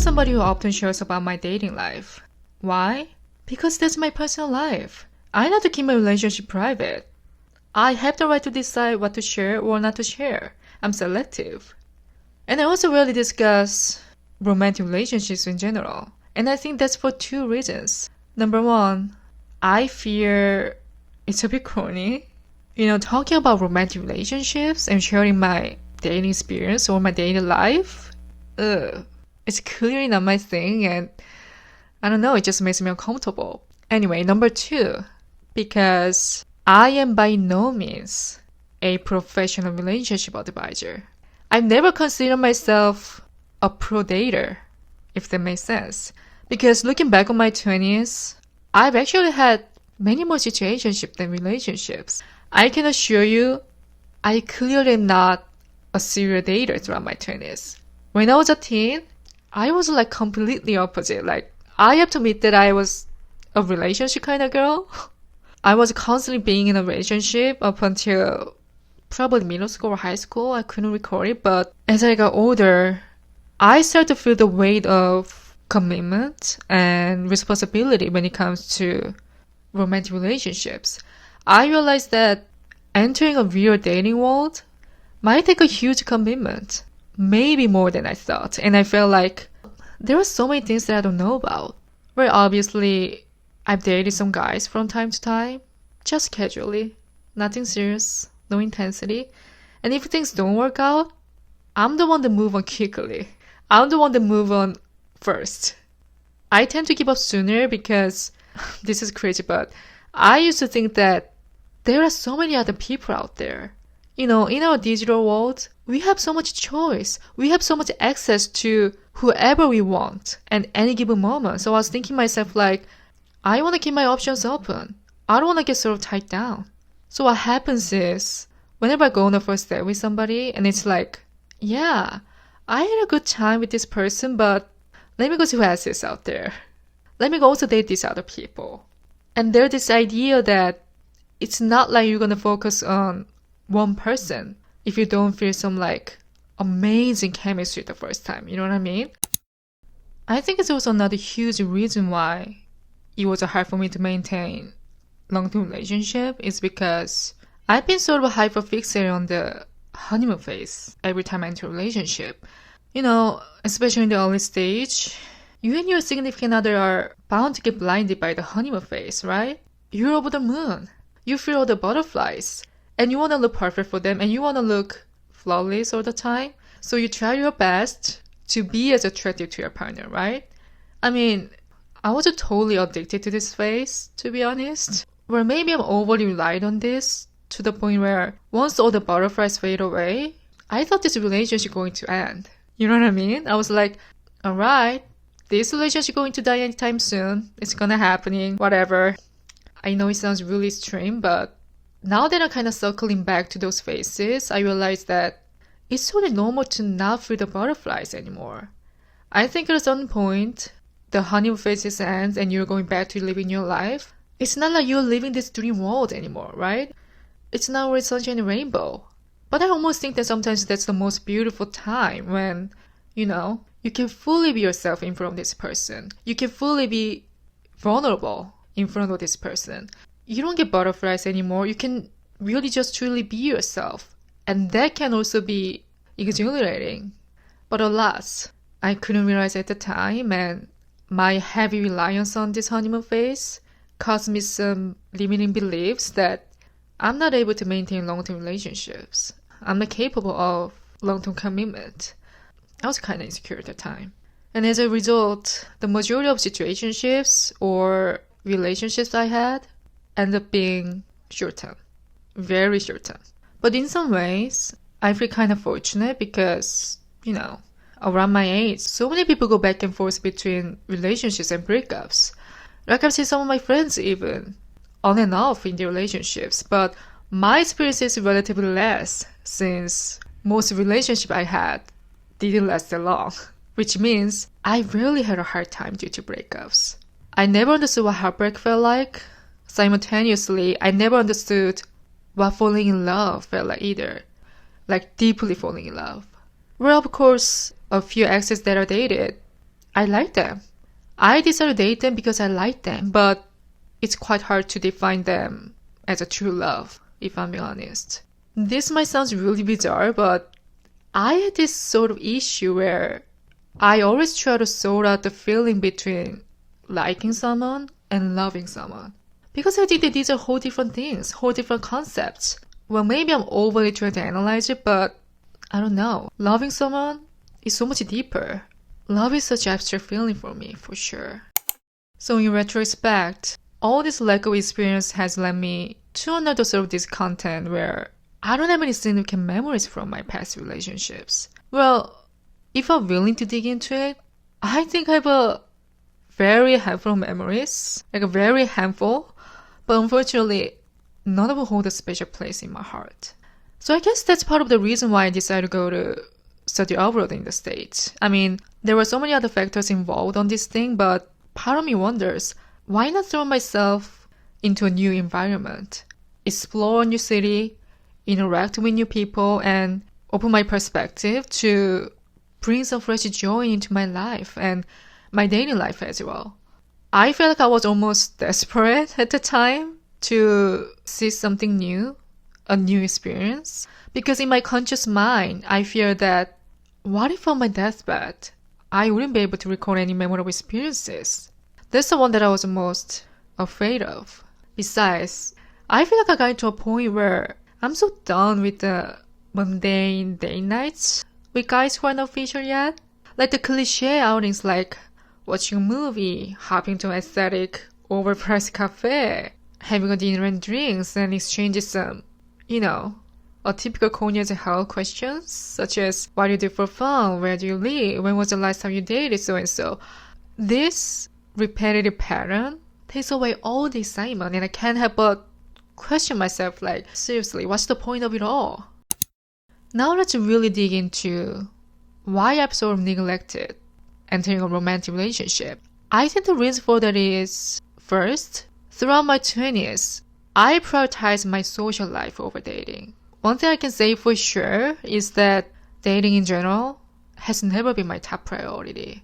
somebody who often shares about my dating life. Why? Because that's my personal life. I know to keep my relationship private. I have the right to decide what to share or not to share. I'm selective. And I also rarely discuss romantic relationships in general. And I think that's for two reasons. Number one, I fear it's a bit corny. Talking about romantic relationships and sharing my dating experience or my dating life, it's clearly not my thing, and I don't know, it just makes me uncomfortable. Anyway, number two, because I am by no means a professional relationship advisor. I've never considered myself a pro dater, if that makes sense. Because looking back on my 20s, I've actually had many more situationships than relationships. I can assure you, I clearly am not a serial dater throughout my 20s. When I was a teen, I was like completely opposite. Like, I have to admit that I was a relationship kind of girl. I was constantly being in a relationship up until probably middle school or high school. I couldn't recall it. But as I got older, I started to feel the weight of commitment and responsibility when it comes to romantic relationships. I realized that entering a real dating world might take a huge commitment, maybe more than I thought. And I felt like there are so many things that I don't know about. Well, obviously, I've dated some guys from time to time, just casually, nothing serious, no intensity. And if things don't work out, I'm the one that move on quickly. I'm the one that move on first. I tend to give up sooner because, this is crazy, but I used to think that there are so many other people out there. In our digital world, we have so much choice. We have so much access to whoever we want at any given moment. So I was thinking myself like, I want to keep my options open. I don't want to get sort of tied down. So what happens is, whenever I go on a first date with somebody and it's like, yeah, I had a good time with this person, but let me go see who else is out there. Let me go also date these other people. And there's this idea that it's not like you're going to focus on one person if you don't feel some like amazing chemistry the first time. You know what I mean? I think it's also another huge reason why it was hard for me to maintain long-term relationship is because I've been sort of hyper-fixated on the honeymoon phase every time I enter a relationship. Especially in the early stage, you and your significant other are bound to get blinded by the honeymoon phase, right? You're over the moon. You feel all the butterflies. And you want to look perfect for them, and you want to look flawless all the time. So you try your best to be as attractive to your partner, right? I mean, I was totally addicted to this phase, to be honest. Or maybe I'm overly relied on this to the point where once all the butterflies fade away, I thought this relationship was going to end. You know what I mean? I was like, alright, this relationship going to die anytime soon. It's gonna happening, whatever. I know it sounds really extreme, but now that I'm kind of circling back to those phases, I realize that it's totally normal to not feel the butterflies anymore. I think at a certain point, the honeymoon phase ends and you're going back to living your life. It's not like you're living this dream world anymore, right? It's not always sunshine and rainbow. But I almost think that sometimes that's the most beautiful time when, you can fully be yourself in front of this person. You can fully be vulnerable in front of this person. You don't get butterflies anymore. You can really just truly be yourself. And that can also be exhilarating. But alas, I couldn't realize at the time, and my heavy reliance on this honeymoon phase caused me some limiting beliefs that I'm not able to maintain long-term relationships. I'm not capable of long-term commitment. I was kind of insecure at the time. And as a result, the majority of situationships or relationships I had end up being short-term. Very short-term. But in some ways, I feel kind of fortunate because, around my age, so many people go back and forth between relationships and breakups. Like I've seen some of my friends even on and off in their relationships. But my experience is relatively less since most relationships I had didn't last that long. Which means I really had a hard time due to breakups. I never understood what heartbreak felt like. Simultaneously, I never understood what falling in love felt like either. Like deeply falling in love. Well, of course, a few exes that I dated, I like them. I decided to date them because I like them, but it's quite hard to define them as a true love, if I'm being honest. This might sound really bizarre, but I had this sort of issue where I always try to sort out the feeling between liking someone and loving someone. Because I think that these are whole different things, whole different concepts. Well, maybe I'm overly trying to analyze it, but I don't know. Loving someone is so much deeper. Love is such an abstract feeling for me, for sure. So in retrospect, all this lack of experience has led me to another sort of discontent where I don't have any significant memories from my past relationships. Well, if I'm willing to dig into it, I think I have a very handful of memories, like a very handful, but unfortunately, none of them hold a special place in my heart. So I guess that's part of the reason why I decided to go to study abroad in the States. I mean, there were so many other factors involved on this thing, but part of me wonders, why not throw myself into a new environment, explore a new city, interact with new people, and open my perspective to bring some fresh joy into my life and my daily life as well. I felt like I was almost desperate at the time to see something new, a new experience, because in my conscious mind, I fear that what if on my deathbed, I wouldn't be able to recall any memorable experiences? That's the one that I was most afraid of. Besides, I feel like I got into a point where I'm so done with the mundane date nights with guys who are not featured yet. Like the cliche outings like watching a movie, hopping to an aesthetic, overpriced cafe, having a dinner and drinks, and exchanging some, a typical Konya's hell questions, such as, what do you do for fun? Where do you live? When was the last time you dated? So and so. This repetitive pattern takes away all the excitement, and I can't help but question myself, like, seriously, what's the point of it all? Now let's really dig into why I've sort of neglected entering a romantic relationship. I think the reason for that is, first, throughout my 20s, I prioritized my social life over dating. One thing I can say for sure is that dating in general has never been my top priority.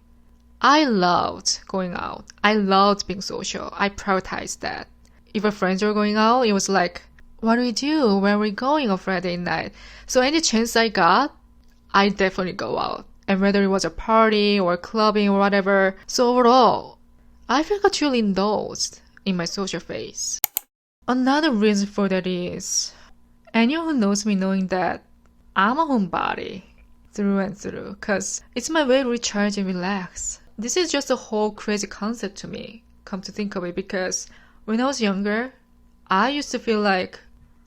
I loved going out. I loved being social. I prioritized that. If our friends were going out, it was like, what do we do? Where are we going on Friday night? So any chance I got, I definitely go out. And whether it was a party or clubbing or whatever. So overall, I feel like I truly indulged in my social phase. Another reason for that is, anyone who knows me knowing that I'm a homebody through and through, because it's my way to recharge and relax. This is just a whole crazy concept to me, come to think of it, because when I was younger, I used to feel like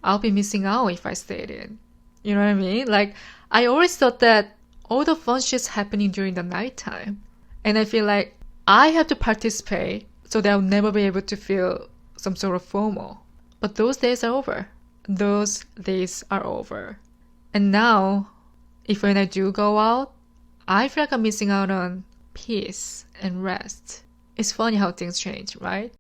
I'll be missing out if I stayed in. You know what I mean? Like, I always thought that all the fun shit's happening during the nighttime. And I feel like I have to participate so that I'll never be able to feel some sort of FOMO. But those days are over. Those days are over. And now, if when I do go out, I feel like I'm missing out on peace and rest. It's funny how things change, right?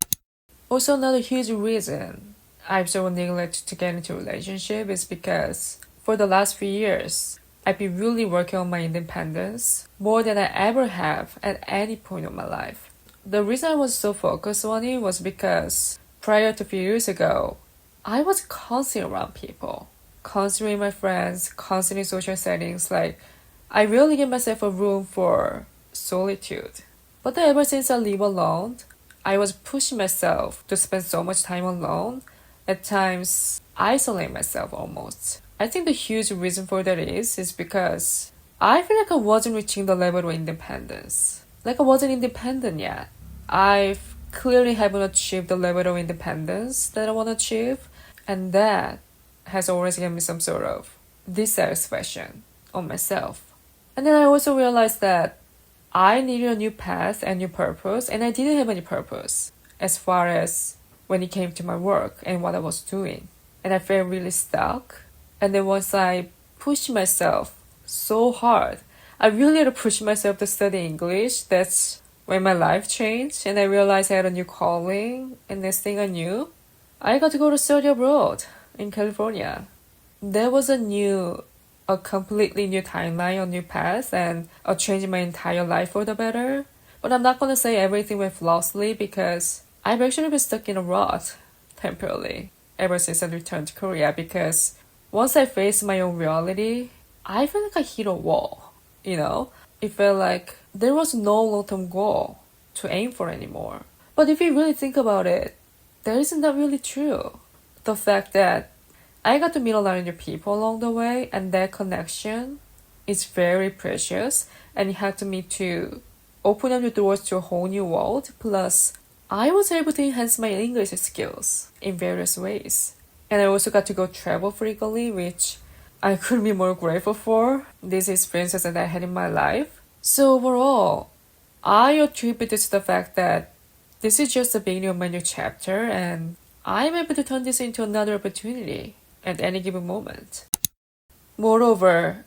Also, another huge reason I've so neglected to get into a relationship is because for the last few years, I've been really working on my independence more than I ever have at any point of my life. The reason I was so focused on it was because prior to a few years ago, I was constantly around people, constantly with my friends, constantly in social settings. Like, I really give myself a room for solitude. But then ever since I live alone, I was pushing myself to spend so much time alone, at times isolate myself almost. I think the huge reason for that is because I feel like I wasn't reaching the level of independence. Like I wasn't independent yet. I clearly haven't achieved the level of independence that I want to achieve, and that has always given me some sort of dissatisfaction on myself. And then I also realized that I needed a new path and new purpose, and I didn't have any purpose as far as when it came to my work and what I was doing. And I felt really stuck. And then once I pushed myself so hard, I really had to push myself to study English. That's when my life changed and I realized I had a new calling. And next thing I knew, I got to go to study abroad in California. That was a completely new timeline, a new path, and a change in my entire life for the better. But I'm not gonna say everything went flawlessly because I've actually been stuck in a rut temporarily ever since I returned to Korea because once I faced my own reality, I felt like I hit a wall, you know? It felt like there was no long-term goal to aim for anymore. But if you really think about it, that isn't that really true. The fact that I got to meet a lot of new people along the way and that connection is very precious and it helped me to open up the doors to a whole new world. Plus, I was able to enhance my English skills in various ways. And I also got to go travel frequently, which I couldn't be more grateful for these experiences that I had in my life. So overall, I attribute this to the fact that this is just the beginning of my new chapter and I'm able to turn this into another opportunity at any given moment. Moreover,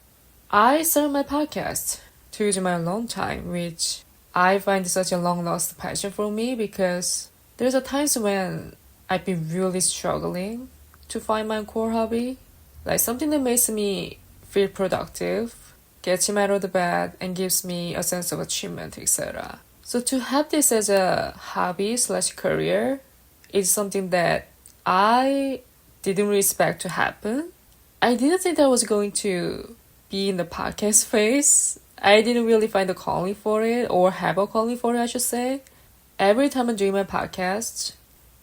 I started my podcast to use my alone time, which I find such a long-lost passion for me because there's a times when I've been really struggling to find my core hobby, like something that makes me feel productive, gets me out of the bed, and gives me a sense of achievement, etc. So to have this as a hobby/career is something that I didn't really expect to happen. I didn't think that I was going to be in the podcast phase. I didn't really find a calling for it or have a calling for it, I should say. Every time I'm doing my podcast,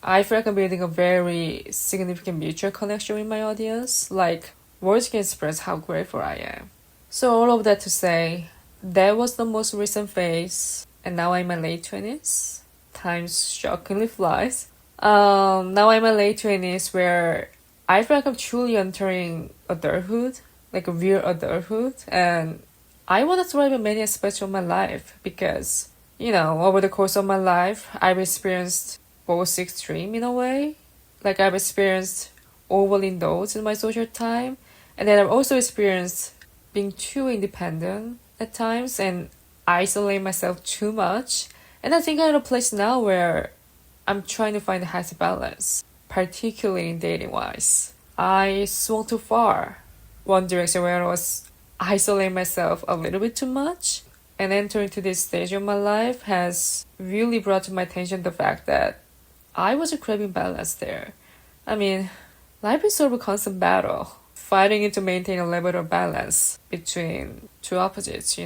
I feel like I'm building a very significant mutual connection with my audience. Like, words can express how grateful I am. So all of that to say, that was the most recent phase. And now I'm in my late 20s. Time shockingly flies. Now I'm in my late 20s where I feel like I'm truly entering adulthood, like a real adulthood. And I want to thrive in many aspects of my life because, over the course of my life, I've experienced both extreme in a way. Like I've experienced overindulged in my social time. And then I've also experienced being too independent at times and isolate myself too much. And I think I'm in a place now where I'm trying to find a healthy balance, particularly in dating-wise. I swung too far. One direction where I was isolating myself a little bit too much. And entering to this stage of my life has really brought to my attention the fact that I wasn't craving balance there. I mean, life is sort of a constant battle, fighting to maintain a level of balance between two opposites,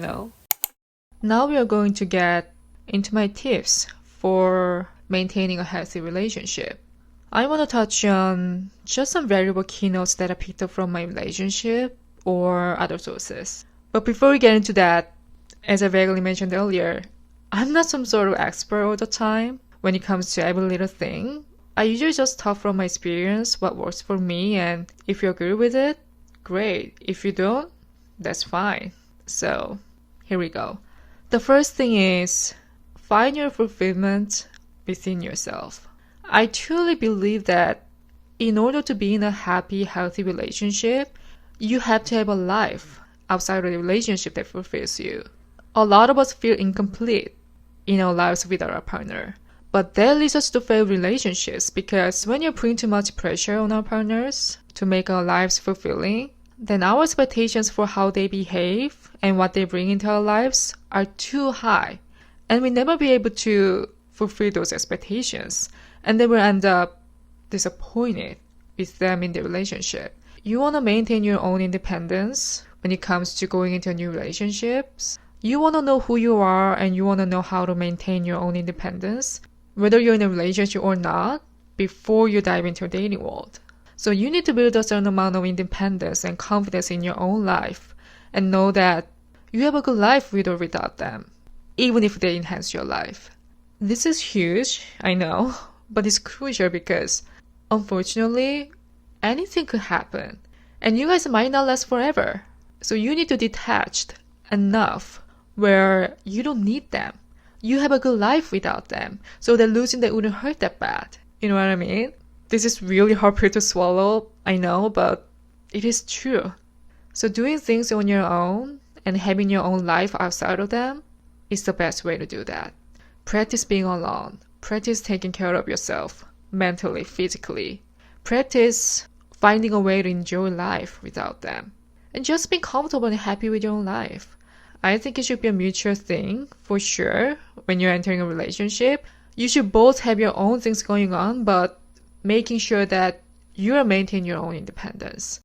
Now we are going to get into my tips for maintaining a healthy relationship. I want to touch on just some valuable keynotes that I picked up from my relationship or other sources. But before we get into that, as I vaguely mentioned earlier, I'm not some sort of expert all the time when it comes to every little thing. I usually just talk from my experience, what works for me, and if you agree with it, great. If you don't, that's fine. So, here we go. The first thing is, find your fulfillment within yourself. I truly believe that in order to be in a happy, healthy relationship, you have to have a life outside of the relationship that fulfills you. A lot of us feel incomplete in our lives without our partner. But that leads us to failed relationships because when you're putting too much pressure on our partners to make our lives fulfilling, then our expectations for how they behave and what they bring into our lives are too high. And we never be able to fulfill those expectations. And then we'll end up disappointed with them in the relationship. You want to maintain your own independence when it comes to going into new relationships. You want to know who you are and you want to know how to maintain your own independence, whether you're in a relationship or not, before you dive into the dating world. So you need to build a certain amount of independence and confidence in your own life and know that you have a good life with or without them, even if they enhance your life. This is huge, I know, but it's crucial because, unfortunately, anything could happen. And you guys might not last forever. So you need to detach enough where you don't need them. You have a good life without them. So that losing them wouldn't hurt that bad. You know what I mean? This is really hard pill to swallow, I know, but it is true. So doing things on your own and having your own life outside of them is the best way to do that. Practice being alone. Practice taking care of yourself, mentally, physically. Practice finding a way to enjoy life without them. And just be comfortable and happy with your own life. I think it should be a mutual thing for sure. When you're entering a relationship, you should both have your own things going on, but making sure that you are maintaining your own independence.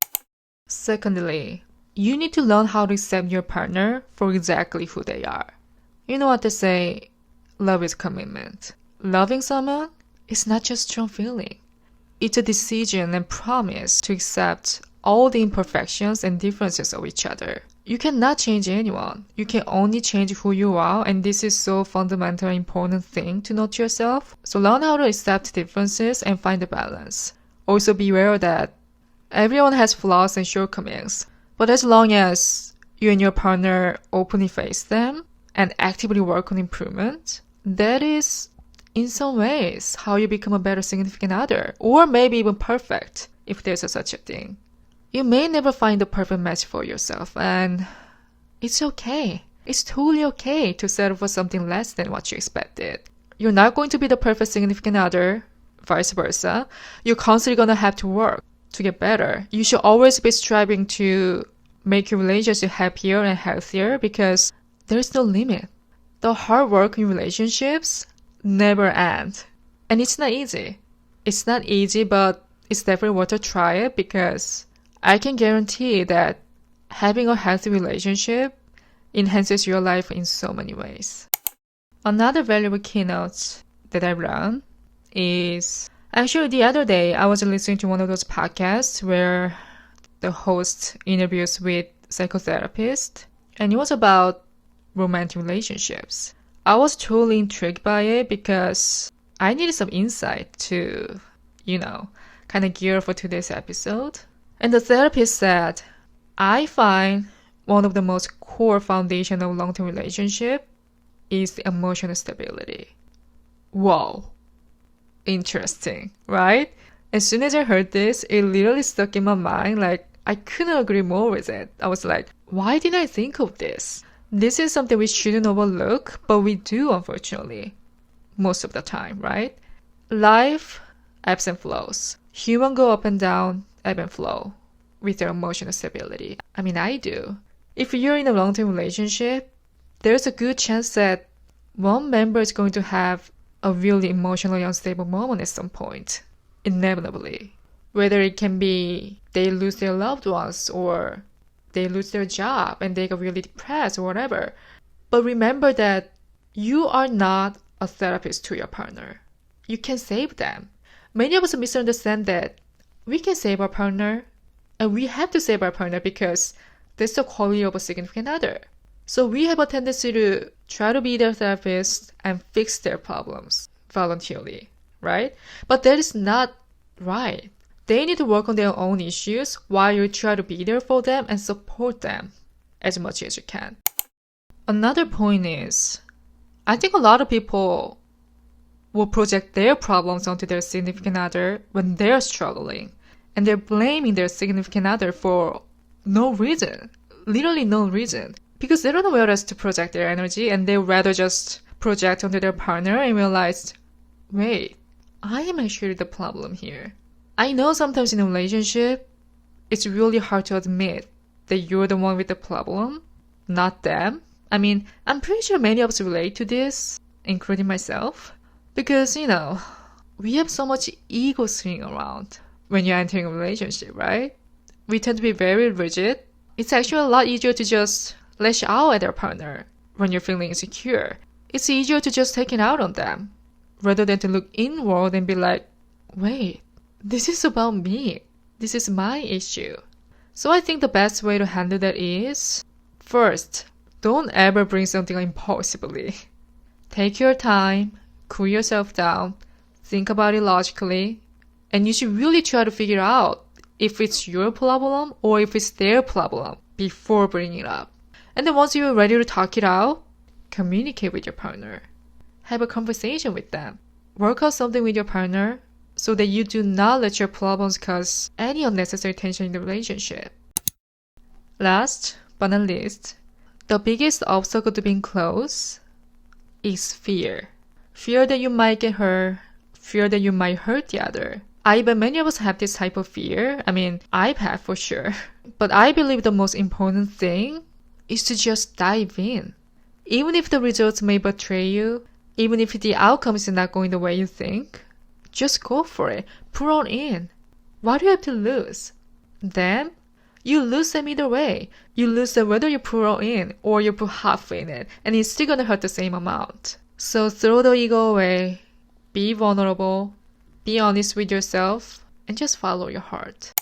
Secondly, you need to learn how to accept your partner for exactly who they are. You know what they say, love is commitment. Loving someone is not just a strong feeling. It's a decision and promise to accept all the imperfections and differences of each other. You cannot change anyone. You can only change who you are, and this is so fundamental and important thing to know to yourself. So learn how to accept differences and find a balance. Also be aware that everyone has flaws and shortcomings, but as long as you and your partner openly face them and actively work on improvement, that is, in some ways, how you become a better significant other, or maybe even perfect, if there's such a thing. You may never find the perfect match for yourself, and it's okay. It's totally okay to settle for something less than what you expected. You're not going to be the perfect significant other, vice versa. You're constantly going to have to work to get better. You should always be striving to make your relationship happier and healthier because there's no limit. The hard work in relationships never end. And it's not easy. It's not easy, but it's definitely worth a try because I can guarantee that having a healthy relationship enhances your life in so many ways. Another valuable keynote that I've learned is actually the other day I was listening to one of those podcasts where the host interviews with psychotherapists, and it was about romantic relationships. I was totally intrigued by it because I needed some insight to, kind of gear for today's episode. And the therapist said, I find one of the most core foundation of long-term relationship is the emotional stability. Whoa. Interesting, right? As soon as I heard this, it literally stuck in my mind. Like, I couldn't agree more with it. I was like, why didn't I think of this? This is something we shouldn't overlook, but we do, unfortunately, most of the time, right? Life ebbs and flows. Humans go up and down, ebb and flow with their emotional stability. I mean, I do. If you're in a long-term relationship, there's a good chance that one member is going to have a really emotionally unstable moment at some point, inevitably. Whether it can be they lose their loved ones or they lose their job and they get really depressed or whatever. But remember that you are not a therapist to your partner. You can save them. Many of us misunderstand that we can save our partner and we have to save our partner because that's the quality of a significant other. So we have a tendency to try to be their therapist and fix their problems voluntarily, right? But that is not right. They need to work on their own issues while you try to be there for them and support them as much as you can. Another point is, I think a lot of people will project their problems onto their significant other when they're struggling. And they're blaming their significant other for no reason. Literally no reason. Because they don't know where else to project their energy and they rather just project onto their partner and realize, wait, I am actually the problem here. I know sometimes in a relationship, it's really hard to admit that you're the one with the problem, not them. I mean, I'm pretty sure many of us relate to this, including myself. Because, we have so much ego swinging around when you're entering a relationship, right? We tend to be very rigid. It's actually a lot easier to just lash out at our partner when you're feeling insecure. It's easier to just take it out on them rather than to look inward and be like, wait, this is about me. This is my issue. So I think the best way to handle that is, first, don't ever bring something impulsively. Take your time, cool yourself down, think about it logically, and you should really try to figure out if it's your problem or if it's their problem before bringing it up. And then once you're ready to talk it out, communicate with your partner. Have a conversation with them. Work out something with your partner so that you do not let your problems cause any unnecessary tension in the relationship. Last but not least, the biggest obstacle to being close is fear. Fear that you might get hurt, fear that you might hurt the other. I bet many of us have this type of fear. I mean, I've had for sure. But I believe the most important thing is to just dive in. Even if the results may betray you, even if the outcome is not going the way you think, just go for it. Put on in. What do you have to lose? Then, you lose them either way. You lose them whether you put all in or you put half in it, and it's still gonna hurt the same amount. So throw the ego away. Be vulnerable. Be honest with yourself. And just follow your heart.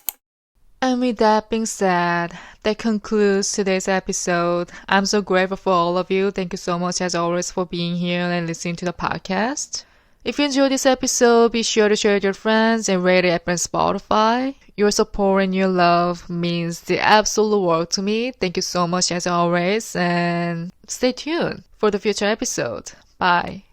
And with that being said, that concludes today's episode. I'm so grateful for all of you. Thank you so much as always for being here and listening to the podcast. If you enjoyed this episode, be sure to share it with your friends and rate it on Spotify. Your support and your love means the absolute world to me. Thank you so much as always, and stay tuned for the future episode. Bye.